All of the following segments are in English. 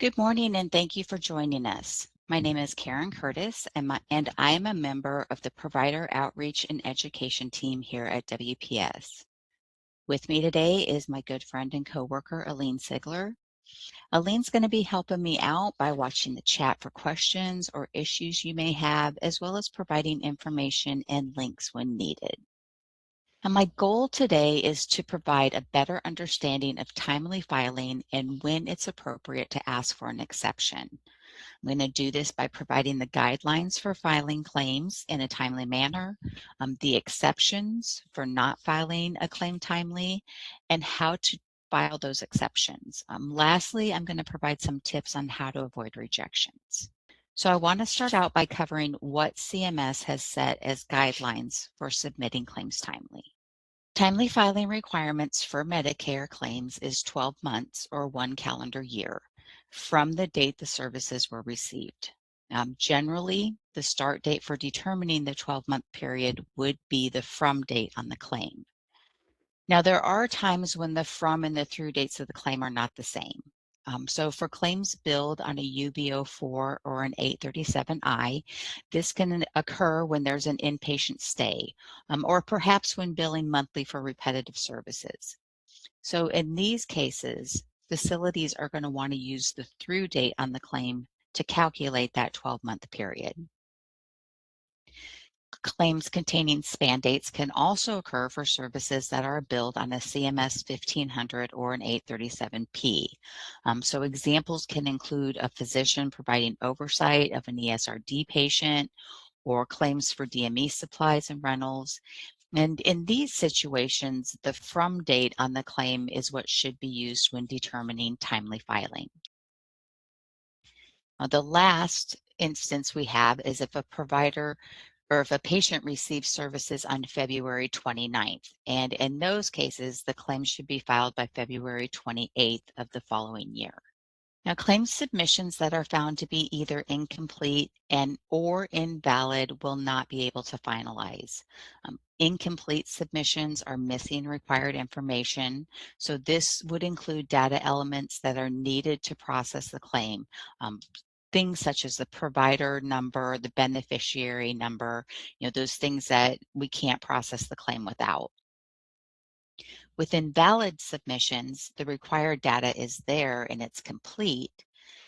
Good morning and thank you for joining us. My name is Karen Curtis and I am a member of the Provider Outreach and Education team here at WPS. With me today is my good friend and coworker, Aline Sigler. Aline's going to be helping me out by watching the chat for questions or issues you may have, as well as providing information and links when needed. And my goal today is to provide a better understanding of timely filing and when it's appropriate to ask for an exception. I'm going to do this by providing the guidelines for filing claims in a timely manner, the exceptions for not filing a claim timely, and how to file those exceptions. Lastly, I'm going to provide some tips on how to avoid rejections. So I want to start out by covering what CMS has set as guidelines for submitting claims timely. Timely filing requirements for Medicare claims is 12 months or 1 calendar year from the date the services were received. Generally, the start date for determining the 12-month period would be the from date on the claim. Now, there are times when the from and the through dates of the claim are not the same. So for claims billed on a UB04 or an 837I, this can occur when there's an inpatient stay, or perhaps when billing monthly for repetitive services. So in these cases, facilities are going to want to use the through date on the claim to calculate that 12-month period. Claims containing span dates can also occur for services that are billed on a CMS 1500 or an 837P. So examples can include a physician providing oversight of an ESRD patient or claims for DME supplies and rentals. And in these situations, the from date on the claim is what should be used when determining timely filing. The last instance we have is if a provider or if a patient receives services on February 29th. And in those cases, the claim should be filed by February 28th of the following year. Now, claim submissions that are found to be either incomplete or invalid will not be able to finalize. Incomplete submissions are missing required information. So this would include data elements that are needed to process the claim. Things such as the provider number, the beneficiary number, those things that we can't process the claim without. With invalid submissions, the required data is there and it's complete,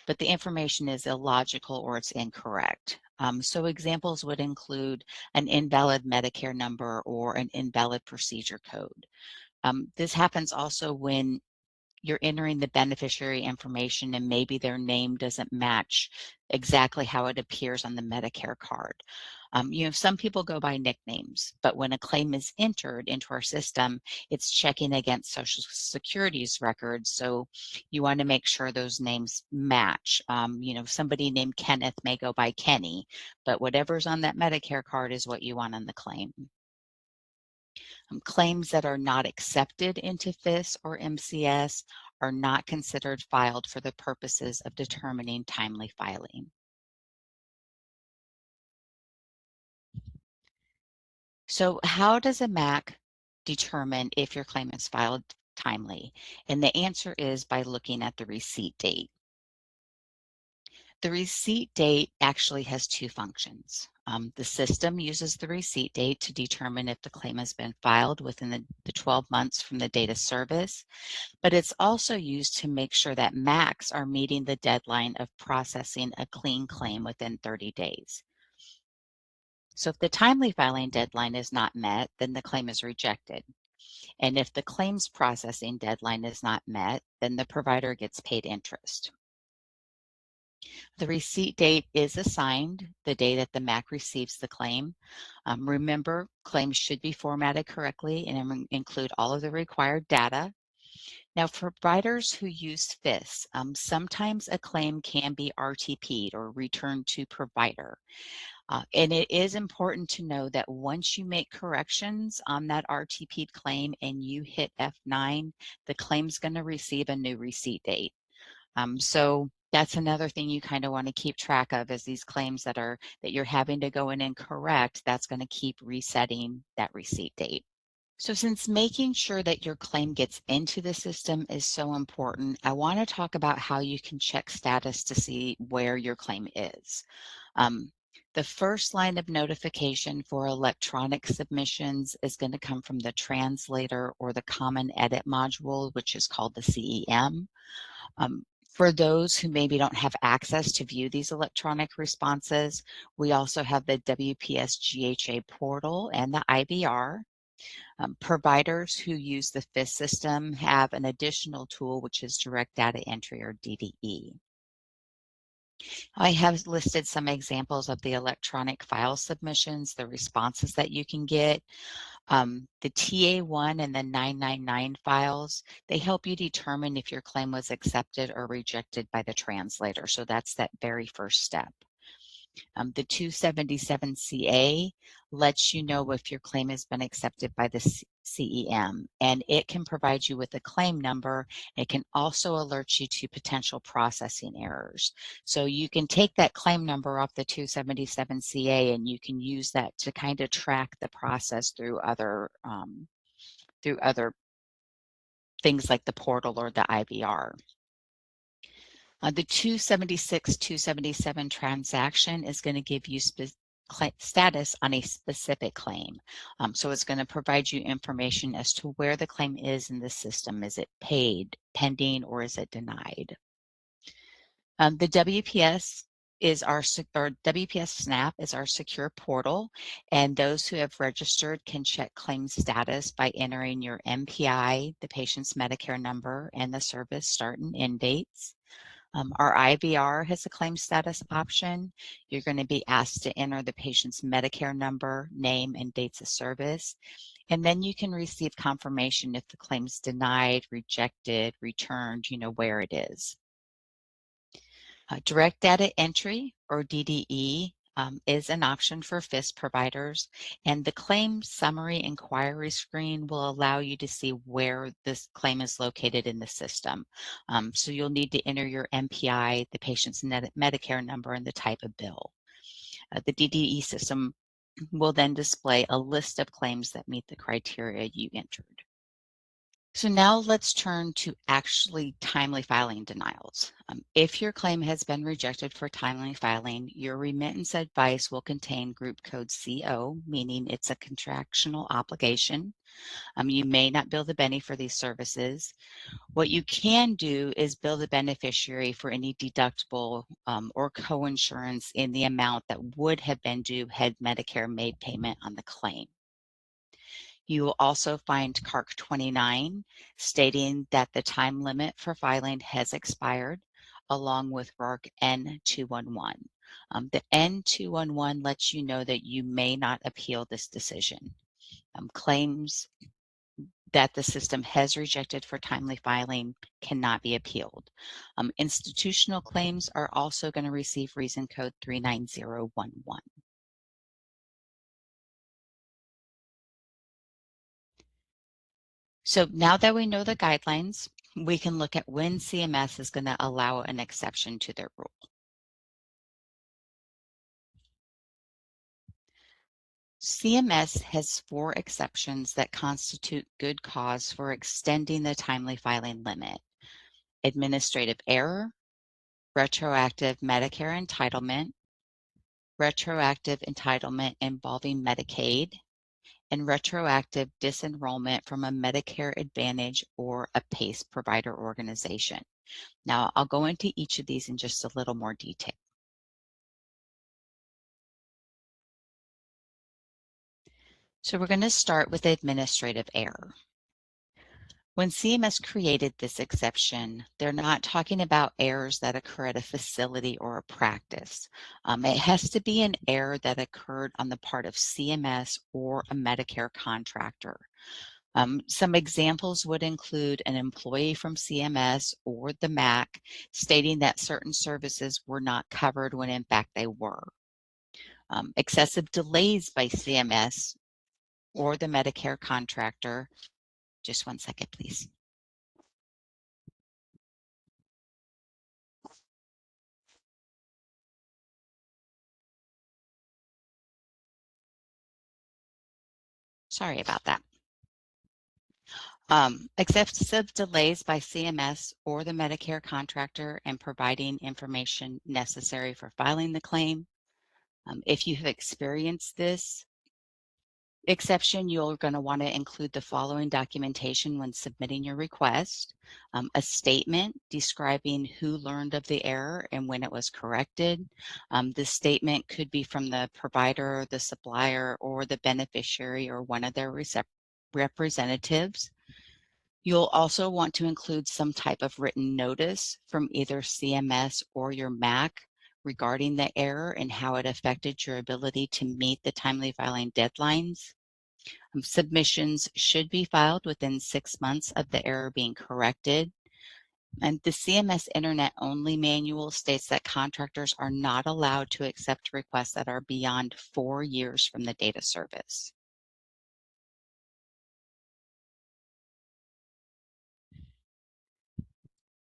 but the information is illogical or it's incorrect. So examples would include an invalid Medicare number or an invalid procedure code. This happens also when you're entering the beneficiary information and maybe their name doesn't match exactly how it appears on the Medicare card. Some people go by nicknames, but when a claim is entered into our system, it's checking against Social Security's records. So you want to make sure those names match. Somebody named Kenneth may go by Kenny, but whatever's on that Medicare card is what you want on the claim. Claims that are not accepted into FIS or MCS are not considered filed for the purposes of determining timely filing. So how does a MAC determine if your claim is filed timely? And the answer is by looking at the receipt date. The receipt date actually has two functions. The system uses the receipt date to determine if the claim has been filed within the 12 months from the date of service, but it's also used to make sure that MACs are meeting the deadline of processing a clean claim within 30 days. So if the timely filing deadline is not met, then the claim is rejected. And if the claims processing deadline is not met, then the provider gets paid interest. The receipt date is assigned the day that the MAC receives the claim. Remember, claims should be formatted correctly and include all of the required data. Now, for providers who use FIS, sometimes a claim can be RTP'd or returned to provider. And it is important to know that once you make corrections on that RTP'd claim and you hit F9, the claim's going to receive a new receipt date. So that's another thing you kind of want to keep track of, is these claims that you're having to go in and correct. That's going to keep resetting that receipt date. So since making sure that your claim gets into the system is so important, I want to talk about how you can check status to see where your claim is. Um, the first line of notification for electronic submissions is going to come from the translator or the Common Edit module, which is called the CEM. For those who maybe don't have access to view these electronic responses, we also have the WPS GHA portal and the IVR. Providers who use the FIS system have an additional tool, which is direct data entry or DDE. I have listed some examples of the electronic file submissions, the responses that you can get. The TA1 and the 999 files, they help you determine if your claim was accepted or rejected by the translator. So that's that very first step. The 277CA lets you know if your claim has been accepted by the CEM, and it can provide you with a claim number. It can also alert you to potential processing errors. So you can take that claim number off the 277CA and you can use that to kind of track the process through other things like the portal or the IVR. The 276, 277 transaction is going to give you status on a specific claim. So it's going to provide you information as to where the claim is in the system. Is it paid, pending, or is it denied? The WPS is or WPS Snap is our secure portal, and those who have registered can check claim status by entering your MPI, the patient's Medicare number, and the service start and end dates. Our IVR has a claim status option. You're going to be asked to enter the patient's Medicare number, name, and dates of service. And then you can receive confirmation if the claim's denied, rejected, returned, where it is. Direct data entry, or DDE, is an option for FIS providers, and the claim summary inquiry screen will allow you to see where this claim is located in the system. So you'll need to enter your MPI, the patient's Medicare number, and the type of bill. The DDE system will then display a list of claims that meet the criteria you entered. So now let's turn to actually timely filing denials. If your claim has been rejected for timely filing, your remittance advice will contain group code CO, meaning it's a contractual obligation. You may not bill the Benny for these services. What you can do is bill the beneficiary for any deductible or coinsurance in the amount that would have been due had Medicare made payment on the claim. You will also find CARC 29 stating that the time limit for filing has expired, along with RARC N211. The N211 lets you know that you may not appeal this decision. Claims that the system has rejected for timely filing cannot be appealed. Institutional claims are also going to receive reason code 39011. So now that we know the guidelines, we can look at when CMS is going to allow an exception to their rule. CMS has 4 exceptions that constitute good cause for extending the timely filing limit: administrative error, retroactive Medicare entitlement, retroactive entitlement involving Medicaid, and retroactive disenrollment from a Medicare Advantage or a PACE provider organization. Now, I'll go into each of these in just a little more detail. So we're going to start with administrative error. When CMS created this exception, they're not talking about errors that occur at a facility or a practice. It has to be an error that occurred on the part of CMS or a Medicare contractor. Some examples would include an employee from CMS or the MAC stating that certain services were not covered when in fact they were. Excessive delays by CMS or the Medicare contractor. Just one second, please. Sorry about that. Excessive delays by CMS or the Medicare contractor in providing information necessary for filing the claim. If you have experienced this exception, you're going to want to include the following documentation when submitting your request. A statement describing who learned of the error and when it was corrected. This statement could be from the provider, the supplier, or the beneficiary, or one of their representatives. You'll also want to include some type of written notice from either CMS or your MAC regarding the error and how it affected your ability to meet the timely filing deadlines. Submissions should be filed within 6 months of the error being corrected. And the CMS Internet Only Manual states that contractors are not allowed to accept requests that are beyond 4 years from the date of service.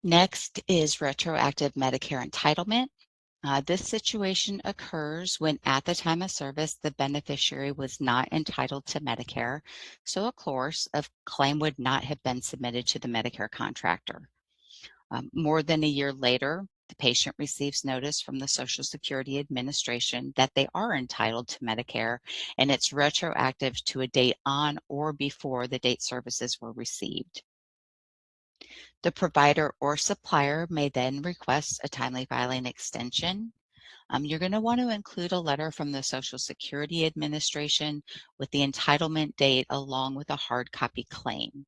Next is retroactive Medicare entitlement. This situation occurs when at the time of service, the beneficiary was not entitled to Medicare, so of course, a claim would not have been submitted to the Medicare contractor. More than a year later, the patient receives notice from the Social Security Administration that they are entitled to Medicare, and it's retroactive to a date on or before the date services were received. The provider or supplier may then request a timely filing extension. You're going to want to include a letter from the Social Security Administration with the entitlement date along with a hard copy claim.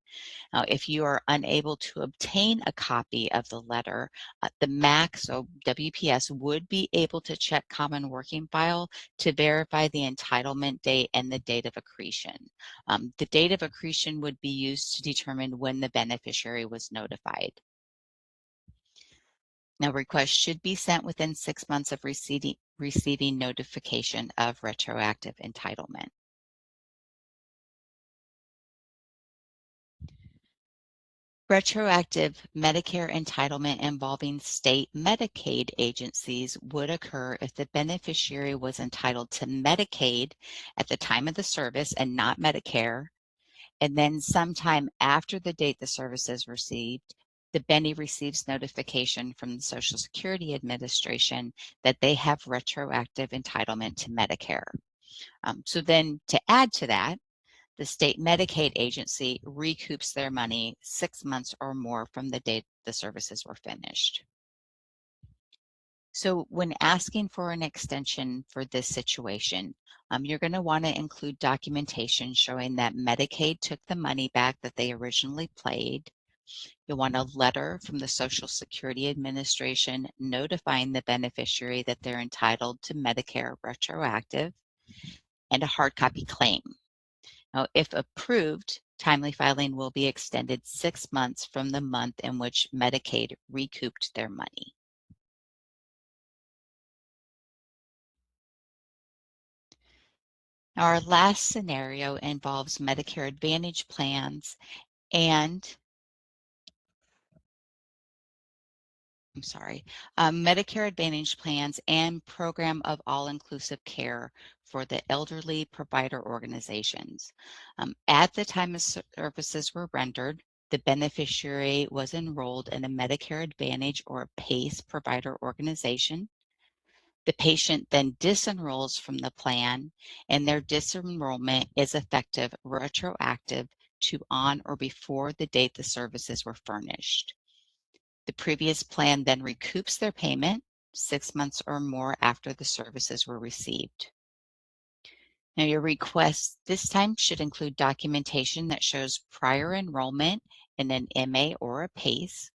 Now, if you are unable to obtain a copy of the letter, the MAC, so WPS, would be able to check Common Working File to verify the entitlement date and the date of accretion. The date of accretion would be used to determine when the beneficiary was notified. Now, requests should be sent within 6 months of receiving notification of retroactive entitlement. Retroactive Medicare entitlement involving state Medicaid agencies would occur if the beneficiary was entitled to Medicaid at the time of the service and not Medicare, and then sometime after the date the service is received, the Benny receives notification from the Social Security Administration that they have retroactive entitlement to Medicare. So then to add to that, the state Medicaid agency recoups their money 6 months or more from the date the services were finished. So when asking for an extension for this situation, you're going to want to include documentation showing that Medicaid took the money back that they originally paid. You'll want a letter from the Social Security Administration notifying the beneficiary that they're entitled to Medicare retroactive, and a hard copy claim. Now, if approved, timely filing will be extended 6 months from the month in which Medicaid recouped their money. Our last scenario involves Medicare Advantage plans and Medicare Advantage plans and program of all-inclusive care for the elderly provider organizations. At the time of services were rendered, the beneficiary was enrolled in a Medicare Advantage or a PACE provider organization. The patient then disenrolls from the plan, and their disenrollment is effective retroactive to on or before the date the services were furnished. The previous plan then recoups their payment 6 months or more after the services were received. Now, your request this time should include documentation that shows prior enrollment in an MA or a PACE,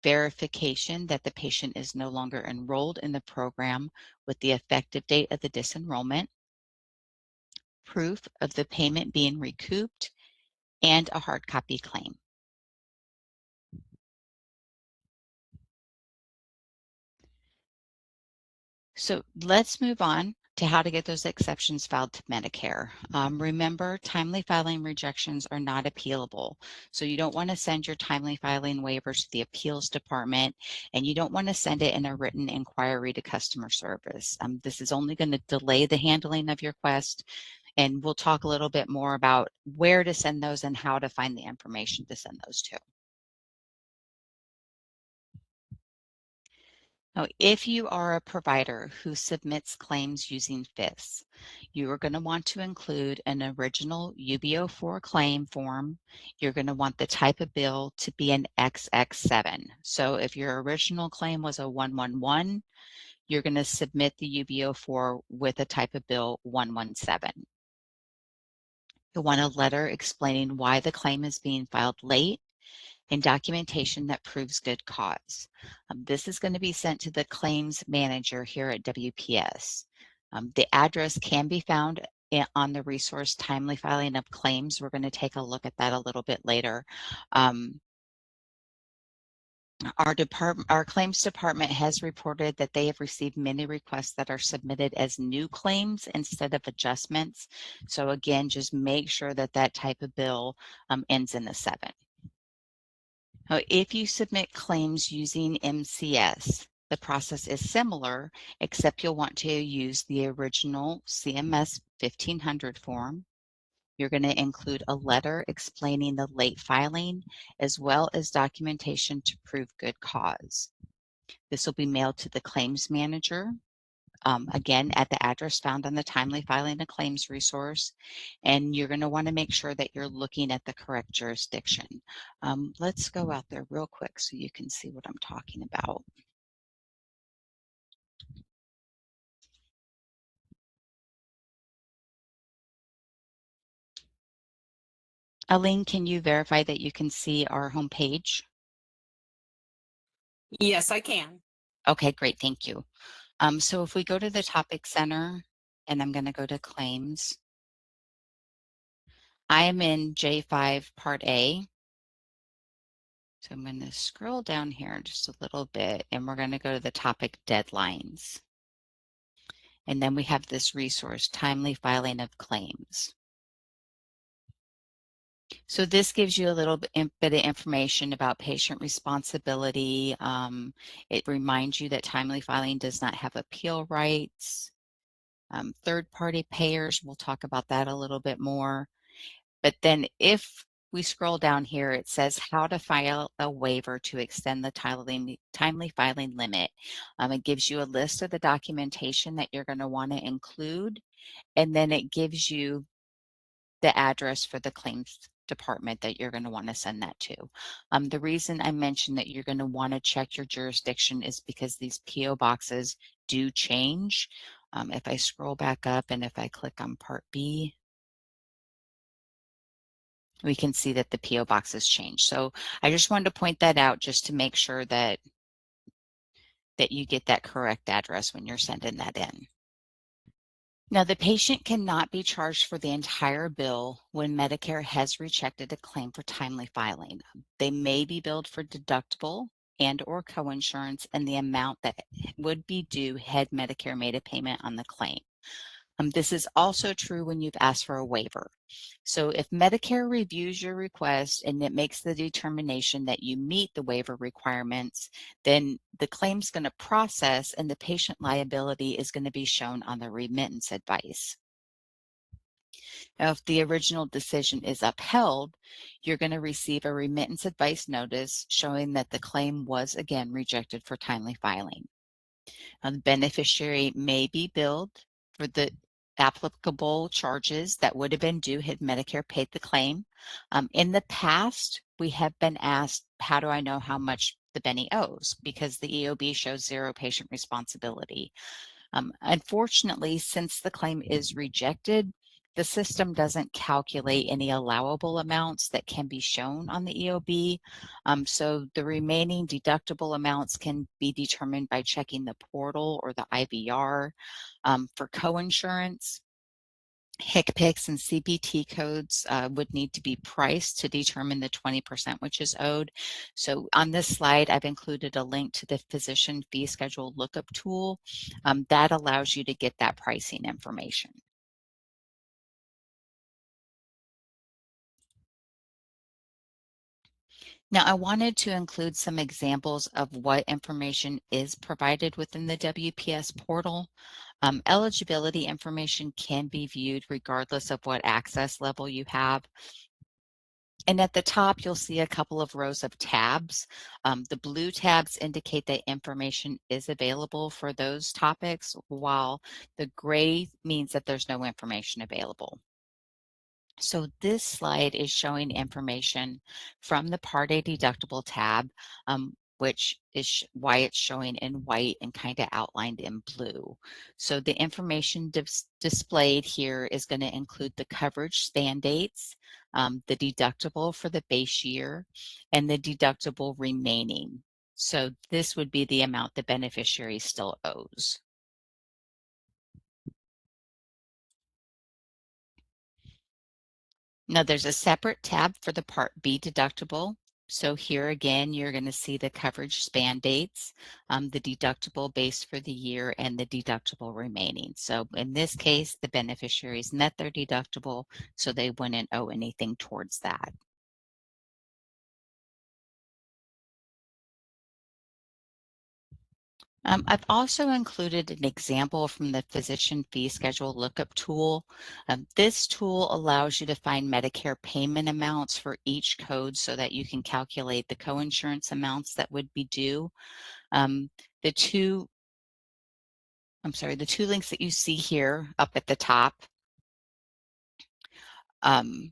verification that the patient is no longer enrolled in the program with the effective date of the disenrollment, proof of the payment being recouped, and a hard copy claim. So let's move on to how to get those exceptions filed to Medicare. Remember, timely filing rejections are not appealable. So you don't want to send your timely filing waiver to the appeals department, and you don't want to send it in a written inquiry to customer service. This is only going to delay the handling of your request. And we'll talk a little bit more about where to send those and how to find the information to send those to. Now, if you are a provider who submits claims using FIS, you are going to want to include an original UBO4 claim form. You're going to want the type of bill to be an XX7. So if your original claim was a 111, you're going to submit the UBO4 with a type of bill 117. You'll want a letter explaining why the claim is being filed late and documentation that proves good cause. This is going to be sent to the claims manager here at WPS. The address can be found on the resource Timely Filing of Claims. We're going to take a look at that a little bit later. Our claims department has reported that they have received many requests that are submitted as new claims instead of adjustments. So again, just make sure that that type of bill ends in the 7. Now, if you submit claims using MCS, the process is similar, except you'll want to use the original CMS 1500 form. You're going to include a letter explaining the late filing, as well as documentation to prove good cause. This will be mailed to the claims manager, again, at the address found on the Timely Filing a Claims resource, and you're going to want to make sure that you're looking at the correct jurisdiction. Let's go out there real quick so you can see what I'm talking about. Aline, can you verify that you can see our homepage? Yes, I can. Okay, great, thank you. So if we go to the Topic Center, and I'm going to go to Claims, I am in J5 Part A. So I'm going to scroll down here just a little bit, and we're going to go to the topic Deadlines. And then we have this resource, Timely Filing of Claims. So this gives you a little bit of information about patient responsibility. It reminds you that timely filing does not have appeal rights. Third-party payers, we'll talk about that a little bit more. But then if we scroll down here, it says how to file a waiver to extend the timely filing limit. It gives you a list of the documentation that you're going to want to include, and then it gives you the address for the claims department that you're going to want to send that to. The reason I mentioned that you're going to want to check your jurisdiction is because these PO boxes do change. If I scroll back up and if I click on Part B, we can see that the PO boxes change. So I just wanted to point that out just to make sure that you get that correct address when you're sending that in. Now, the patient cannot be charged for the entire bill when Medicare has rejected a claim for timely filing. They may be billed for deductible and/or coinsurance and the amount that would be due had Medicare made a payment on the claim. This is also true when you've asked for a waiver. So if Medicare reviews your request and it makes the determination that you meet the waiver requirements, then the claim's going to process and the patient liability is going to be shown on the remittance advice. Now, if the original decision is upheld, you're going to receive a remittance advice notice showing that the claim was again rejected for timely filing. The beneficiary may be billed for the applicable charges that would have been due had Medicare paid the claim. In the past, we have been asked, how do I know how much the Benny owes? Because the EOB shows zero patient responsibility. Unfortunately, since the claim is rejected, the system doesn't calculate any allowable amounts that can be shown on the EOB. So the remaining deductible amounts can be determined by checking the portal or the IVR. For coinsurance, HCPCS and CPT codes would need to be priced to determine the 20% which is owed. So on this slide, I've included a link to the physician fee schedule lookup tool. That allows you to get that pricing information. Now, I wanted to include some examples of what information is provided within the WPS portal. Eligibility information can be viewed regardless of what access level you have. And at the top, you'll see a couple of rows of tabs. The blue tabs indicate that information is available for those topics, while the gray means that there's no information available. So this slide is showing information from the Part A deductible tab, which is why it's showing in white and kind of outlined in blue. So the information displayed here is going to include the coverage span dates, the deductible for the base year, and the deductible remaining. So this would be the amount the beneficiary still owes. Now there's a separate tab for the Part B deductible. So here again, you're going to see the coverage span dates, the deductible base for the year, and the deductible remaining. So in this case, the beneficiaries met their deductible, so they wouldn't owe anything towards that. I've also included an example from the physician fee schedule lookup tool. This tool allows you to find Medicare payment amounts for each code so that you can calculate the coinsurance amounts that would be due. Um, the two, the two links that you see here up at the top um,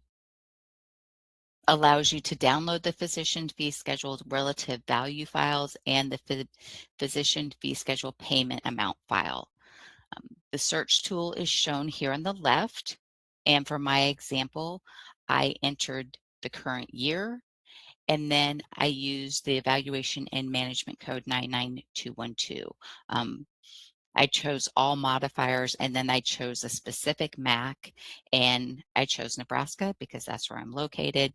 allows you to download the physician fee schedule relative value files and the physician fee schedule payment amount file. The search tool is shown here on the left. And for my example, I entered the current year, and then I used the evaluation and management code 99212. I chose all modifiers, and then I chose a specific MAC, and I chose Nebraska because that's where I'm located.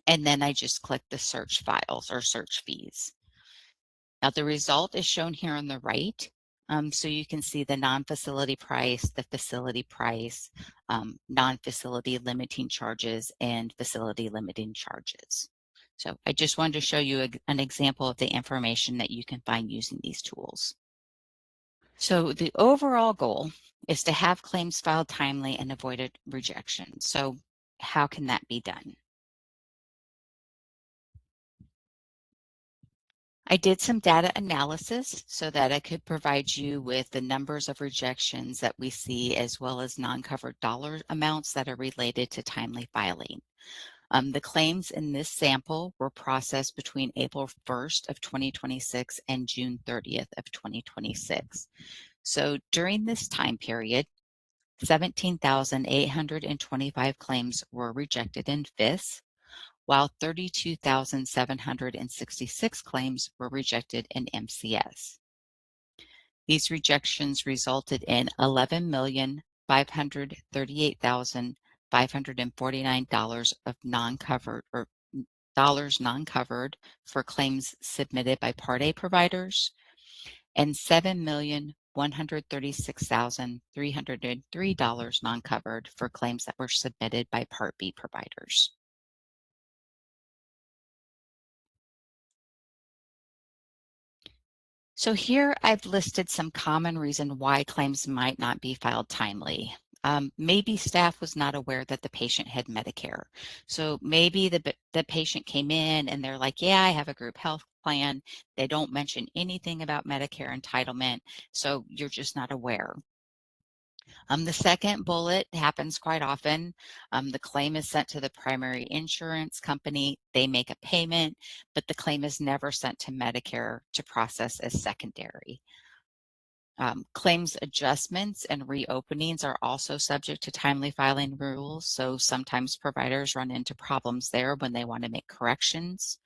And then I just clicked the search files or search fees. Now the result is shown here on the right. So you can see the non-facility price, the facility price, non-facility limiting charges, and facility limiting charges. So I just wanted to show you an example of the information that you can find using these tools. So the overall goal is to have claims filed timely and avoided rejection. So how can that be done? I did some data analysis so that I could provide you with the numbers of rejections that we see as well as non-covered dollar amounts that are related to timely filing. The claims in this sample were processed between April 1st of 2026 and June 30th of 2026. So during this time period, 17,825 claims were rejected in FIS, while 32,766 claims were rejected in MCS. These rejections resulted in $11,538,549 of non-covered or dollars non-covered for claims submitted by Part A providers and $7,136,303 non-covered for claims that were submitted by Part B providers. So here I've listed some common reason why claims might not be filed timely. Maybe staff was not aware that the patient had Medicare. So maybe the patient came in and they're like, yeah, I have a group health plan. They don't mention anything about Medicare entitlement. So you're just not aware. The second bullet happens quite often. The claim is sent to the primary insurance company. They make a payment, but the claim is never sent to Medicare to process as secondary. Claims adjustments and reopenings are also subject to timely filing rules, so sometimes providers run into problems there when they want to make corrections.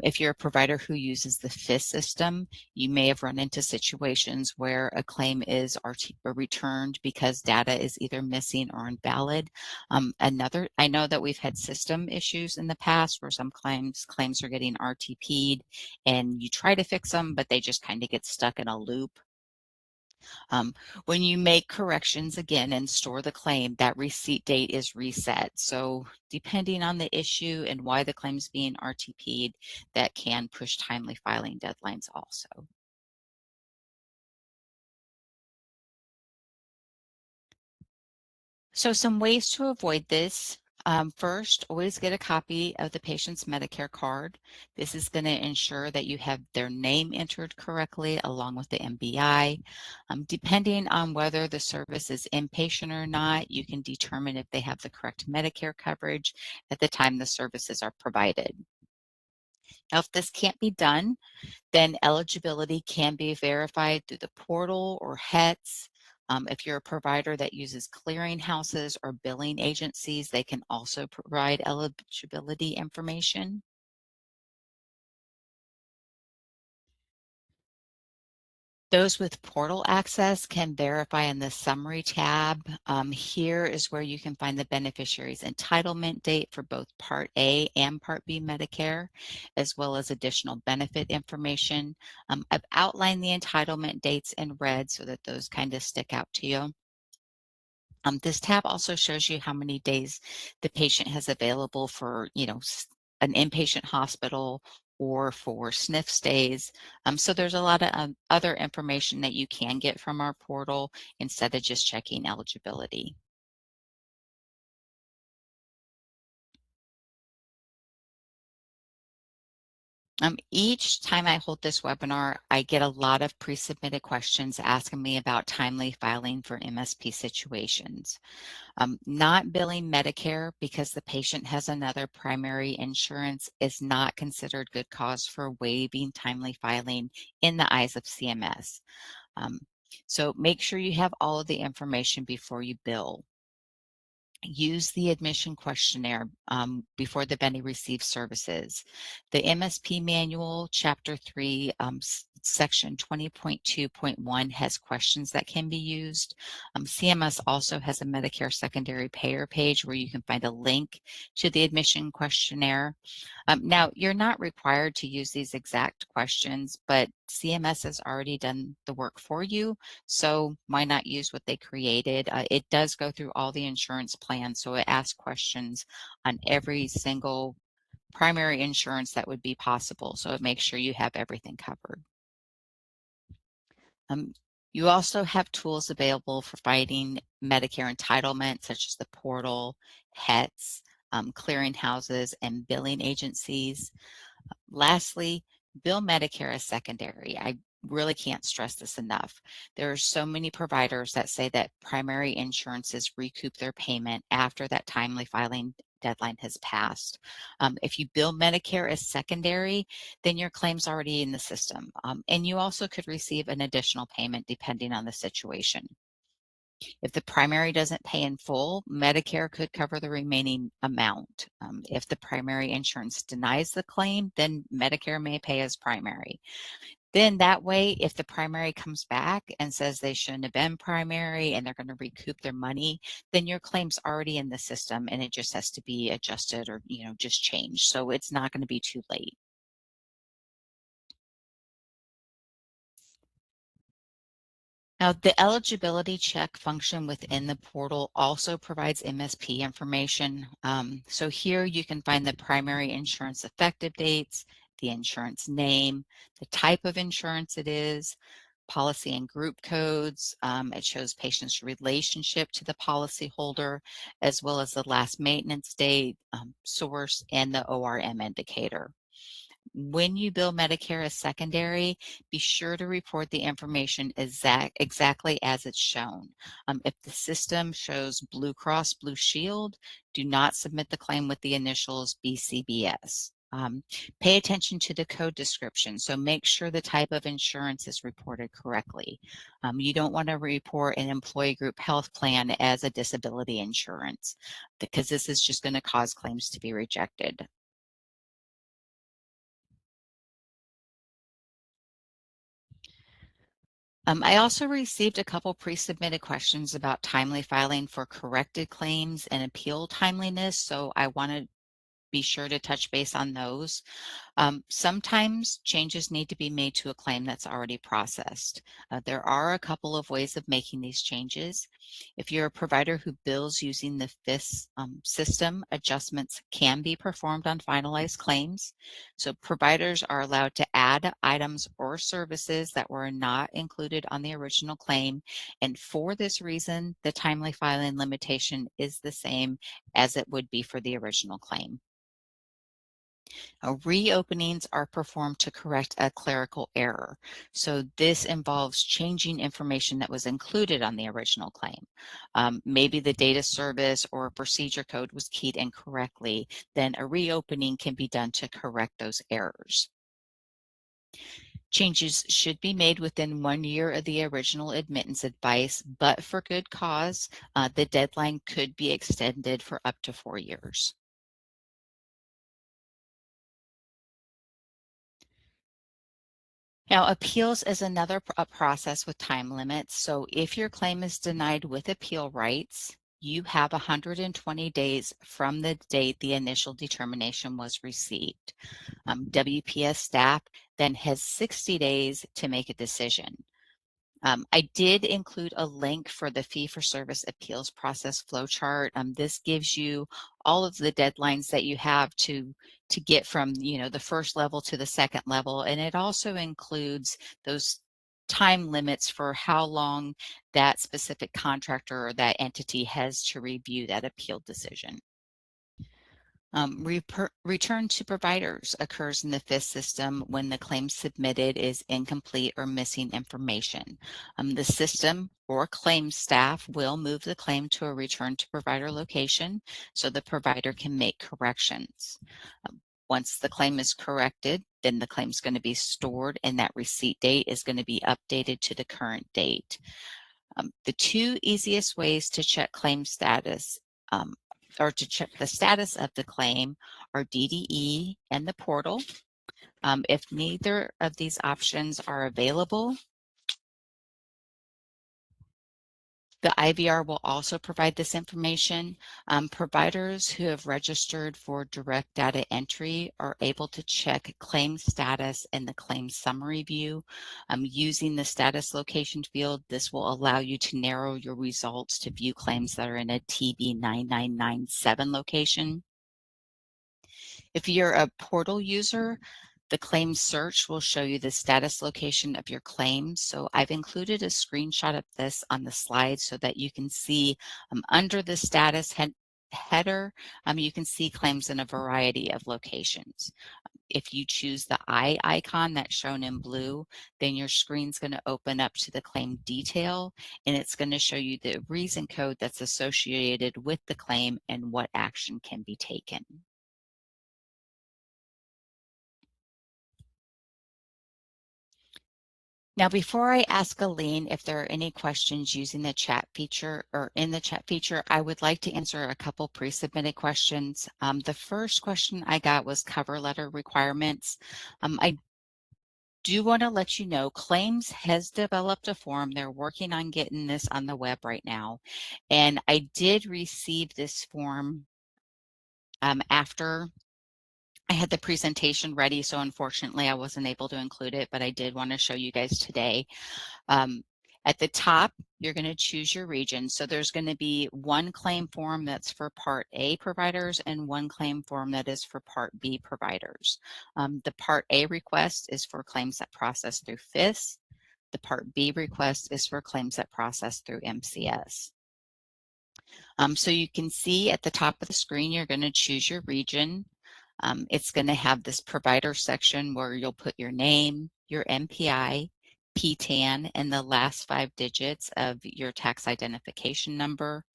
If you're a provider who uses the FIS system, you may have run into situations where a claim is returned because data is either missing or invalid. I know that we've had system issues in the past where some claims are getting RTP'd and you try to fix them, but they just kind of get stuck in a loop. Um, when you make corrections again and store the claim, that receipt date is reset. So depending on the issue and why the claim is being RTP'd, that can push timely filing deadlines also. So some ways to avoid this. First, always get a copy of the patient's Medicare card. This is going to ensure that you have their name entered correctly along with the MBI. Depending on whether the service is inpatient or not, you can determine if they have the correct Medicare coverage at the time the services are provided. Now, if this can't be done, then eligibility can be verified through the portal or HETS. If you're a provider that uses clearinghouses or billing agencies, they can also provide eligibility information. Those with portal access can verify in the summary tab. Here is where you can find the beneficiary's entitlement date for both Part A and Part B Medicare, as well as additional benefit information. I've outlined the entitlement dates in red so that those kind of stick out to you. This tab also shows you how many days the patient has available for, an inpatient hospital or for SNF stays. So there's a lot of other information that you can get from our portal instead of just checking eligibility. Each time I hold this webinar, I get a lot of pre-submitted questions asking me about timely filing for MSP situations. Not billing Medicare because the patient has another primary insurance is not considered good cause for waiving timely filing in the eyes of CMS. Um, so make sure you have all of the information before you bill. Use the admission questionnaire before the Benny receives services. The MSP manual, chapter 3, section 20.2.1 has questions that can be used. CMS also has a Medicare secondary payer page where you can find a link to the admission questionnaire. Now, you're not required to use these exact questions, but CMS has already done the work for you, so why not use what they created? It does go through all the insurance plans, so it asks questions on every single primary insurance that would be possible, so it makes sure you have everything covered. Um, you also have tools available for finding Medicare entitlement, such as the portal, HETS, clearinghouses, and billing agencies. Lastly, bill Medicare as secondary. I really can't stress this enough. There are so many providers that say that primary insurances recoup their payment after that timely filing deadline has passed. If you bill Medicare as secondary, then your claim's already in the system. And you also could receive an additional payment depending on the situation. If the primary doesn't pay in full, Medicare could cover the remaining amount. If the primary insurance denies the claim, then Medicare may pay as primary. Then that way, if the primary comes back and says they shouldn't have been primary and they're going to recoup their money, then your claim's already in the system and it just has to be adjusted or, just changed. So it's not going to be too late. Now, the eligibility check function within the portal also provides MSP information. So here you can find the primary insurance effective dates, the insurance name, the type of insurance it is, policy and group codes. It shows patient's relationship to the policyholder, as well as the last maintenance date, source, and the ORM indicator. When you bill Medicare as secondary, be sure to report the information exactly as it's shown. If the system shows Blue Cross Blue Shield, do not submit the claim with the initials BCBS. Pay attention to the code description, so make sure the type of insurance is reported correctly. You don't want to report an employee group health plan as a disability insurance because this is just going to cause claims to be rejected. I also received a couple pre-submitted questions about timely filing for corrected claims and appeal timeliness, so I want to be sure to touch base on those. Sometimes changes need to be made to a claim that's already processed. There are a couple of ways of making these changes. If you're a provider who bills using the FIS system, adjustments can be performed on finalized claims. So providers are allowed to add items or services that were not included on the original claim. And for this reason, the timely filing limitation is the same as it would be for the original claim. Reopenings are performed to correct a clerical error. So this involves changing information that was included on the original claim. Maybe the data service or procedure code was keyed incorrectly, then a reopening can be done to correct those errors. Changes should be made within 1 year of the original admittance advice, but for good cause, the deadline could be extended for up to 4 years. Now, appeals is another process with time limits. So if your claim is denied with appeal rights, you have 120 days from the date the initial determination was received. WPS staff then has 60 days to make a decision. I did include a link for the fee-for-service appeals process flowchart. This gives you all of the deadlines that you have to get from the first level to the second level, and it also includes those time limits for how long that specific contractor or that entity has to review that appeal decision. Return to providers occurs in the FIS system when the claim submitted is incomplete or missing information. The system or claim staff will move the claim to a return to provider location so the provider can make corrections. Once the claim is corrected, then the claim is going to be stored and that receipt date is going to be updated to the current date. The two easiest ways to check claim status um, or to check the status of the claim are DDE and the portal. If neither of these options are available, the IVR will also provide this information. Providers who have registered for direct data entry are able to check claim status in the claim summary view. Using the status location field, this will allow you to narrow your results to view claims that are in a TB9997 location. If you're a portal user, the claim search will show you the status location of your claims. So I've included a screenshot of this on the slide so that you can see under the status header, you can see claims in a variety of locations. If you choose the eye icon that's shown in blue, then your screen's going to open up to the claim detail, and it's going to show you the reason code that's associated with the claim and what action can be taken. Now, before I ask Aline if there are any questions using the chat feature or in the chat feature, I would like to answer a couple pre-submitted questions. The first question I got was cover letter requirements. I do want to let you know Claims has developed a form. They're working on getting this on the web right now. And I did receive this form after I had the presentation ready, so unfortunately I wasn't able to include it, but I did want to show you guys today. At the top, you're going to choose your region. So there's going to be one claim form that's for Part A providers and one claim form that is for Part B providers. The Part A request is for claims that process through FIS. The Part B request is for claims that process through MCS. So you can see at the top of the screen, you're going to choose your region. It's going to have this provider section where you'll put your name, your MPI, PTAN, and the last 5 digits of your tax identification number.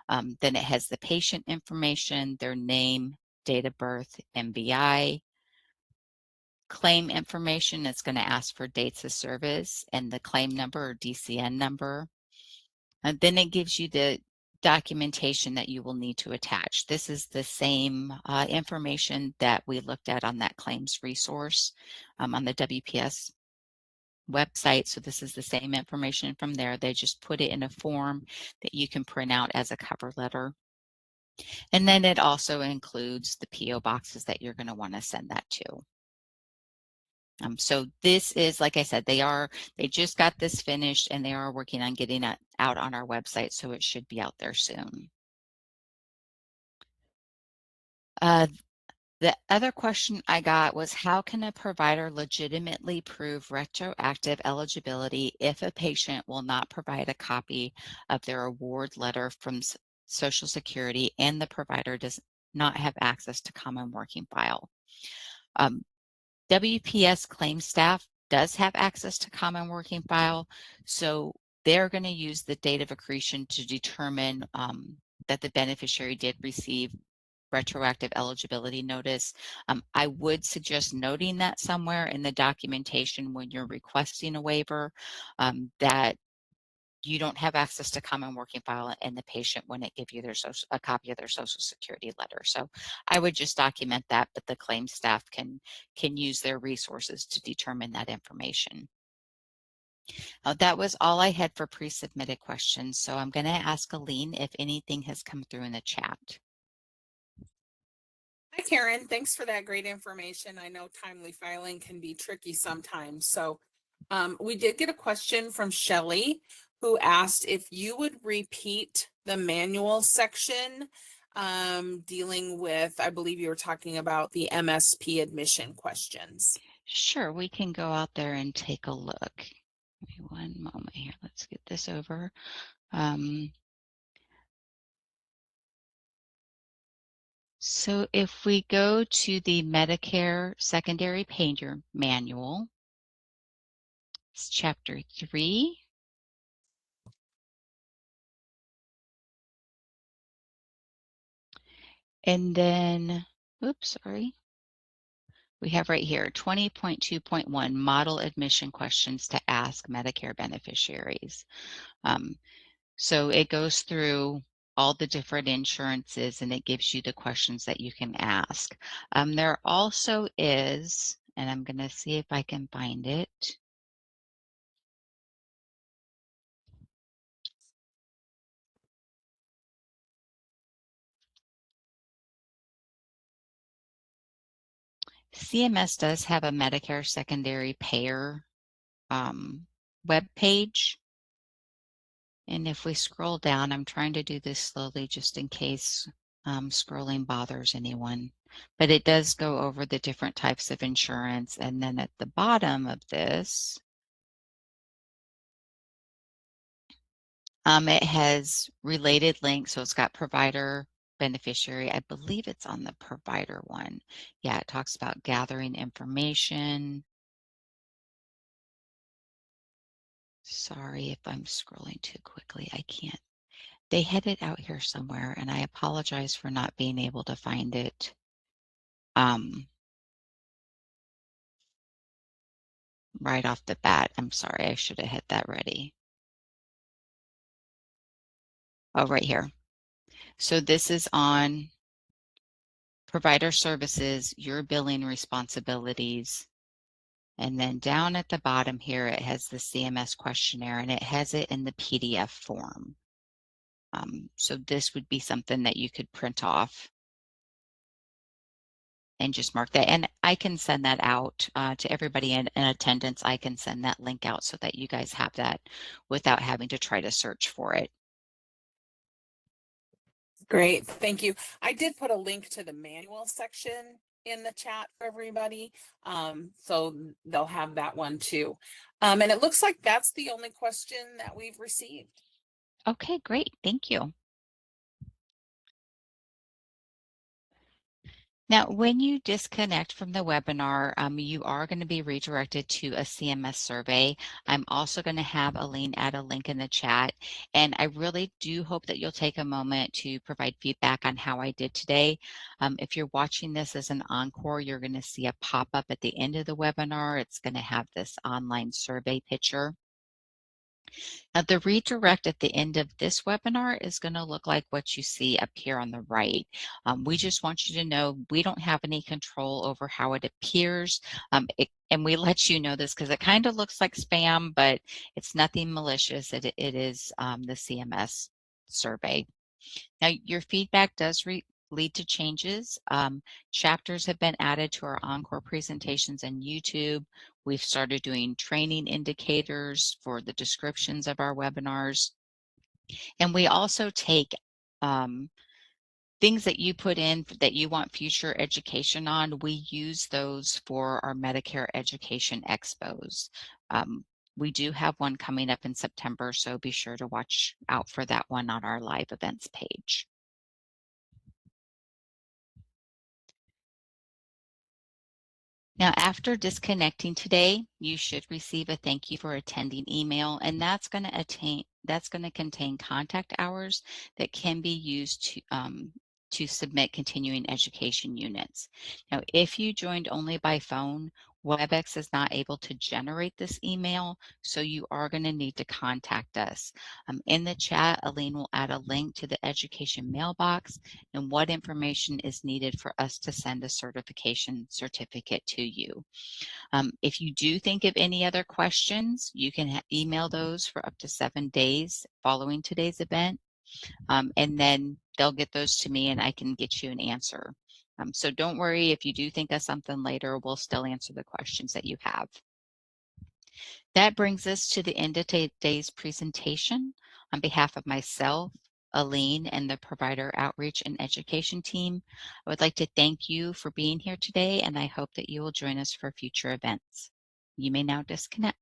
Then it has the patient information, their name, date of birth, MBI. Claim information, it's going to ask for dates of service and the claim number or DCN number. And then it gives you the documentation that you will need to attach. This is the same information that we looked at on that claims resource on the WPS website. So this is the same information from there. They just put it in a form that you can print out as a cover letter. And then it also includes the PO boxes that you're going to want to send that to. So this is, like I said, they just got this finished and they are working on getting it out on our website, so it should be out there soon. The other question I got was, how can a provider legitimately prove retroactive eligibility if a patient will not provide a copy of their award letter from Social Security and the provider does not have access to common working file? WPS claim staff does have access to common working file, so they're going to use the date of accretion to determine that the beneficiary did receive retroactive eligibility notice. I would suggest noting that somewhere in the documentation when you're requesting a waiver, that you don't have access to common working file and the patient wouldn't give you a copy of their Social Security letter. So I would just document that, but the claim staff can use their resources to determine that information. That was all I had for pre-submitted questions. So I'm going to ask Aline if anything has come through in the chat. Hi, Karen. Thanks for that great information. I know timely filing can be tricky sometimes. So we did get a question from Shelley, who asked if you would repeat the manual section dealing with, I believe you were talking about the MSP admission questions. Sure, we can go out there and take a look. Give me one moment here. Let's get this over. So if we go to the Medicare Secondary Payer Manual, it's Chapter 3. And then, oops, sorry. We have right here 20.2.1 Model Admission Questions to Ask Medicare Beneficiaries. So it goes through all the different insurances and it gives you the questions that you can ask. There also is, and I'm going to see if I can find it. CMS does have a Medicare secondary payer web page. And if we scroll down, I'm trying to do this slowly just in case scrolling bothers anyone. But it does go over the different types of insurance. And then at the bottom of this, it has related links. So it's got provider, beneficiary. I believe it's on the provider one. Yeah, it talks about gathering information. Sorry if I'm scrolling too quickly. I can't. They had it out here somewhere, and I apologize for not being able to find it. Right off the bat. I'm sorry, I should have had that ready. Oh, right here. So this is on provider services, your billing responsibilities. And then down at the bottom here, it has the CMS questionnaire and it has it in the PDF form. So this would be something that you could print off and just mark that. And I can send that out to everybody in attendance. I can send that link out so that you guys have that without having to try to search for it. Great, thank you. I did put a link to the manual section in the chat for everybody, so they'll have that one too. And it looks like that's the only question that we've received. Okay, great. Thank you. Now, when you disconnect from the webinar, you are going to be redirected to a CMS survey. I'm also going to have Aline add a link in the chat. And I really do hope that you'll take a moment to provide feedback on how I did today. If you're watching this as an encore, you're going to see a pop-up at the end of the webinar. It's going to have this online survey picture. Now, the redirect at the end of this webinar is going to look like what you see up here on the right. We just want you to know we don't have any control over how it appears. And we let you know this because it kind of looks like spam, but it's nothing malicious. It is the CMS survey. Now, your feedback does lead to changes. Chapters have been added to our encore presentations on YouTube. We've started doing training indicators for the descriptions of our webinars. And we also take things that you put in that you want future education on, we use those for our Medicare Education Expos. We do have one coming up in September, so be sure to watch out for that one on our live events page. Now, after disconnecting today, you should receive a thank you for attending email, and that's going to contain contact hours that can be used to submit continuing education units. Now, if you joined only by phone, WebEx is not able to generate this email, so you are going to need to contact us. In the chat, Aline will add a link to the education mailbox and what information is needed for us to send a certification certificate to you. If you do think of any other questions, you can email those for up to 7 days following today's event, and then they'll get those to me and I can get you an answer. So don't worry if you do think of something later, we'll still answer the questions that you have. That brings us to the end of today's presentation. On behalf of myself, Aline, and the Provider Outreach and Education team, I would like to thank you for being here today, and I hope that you will join us for future events. You may now disconnect.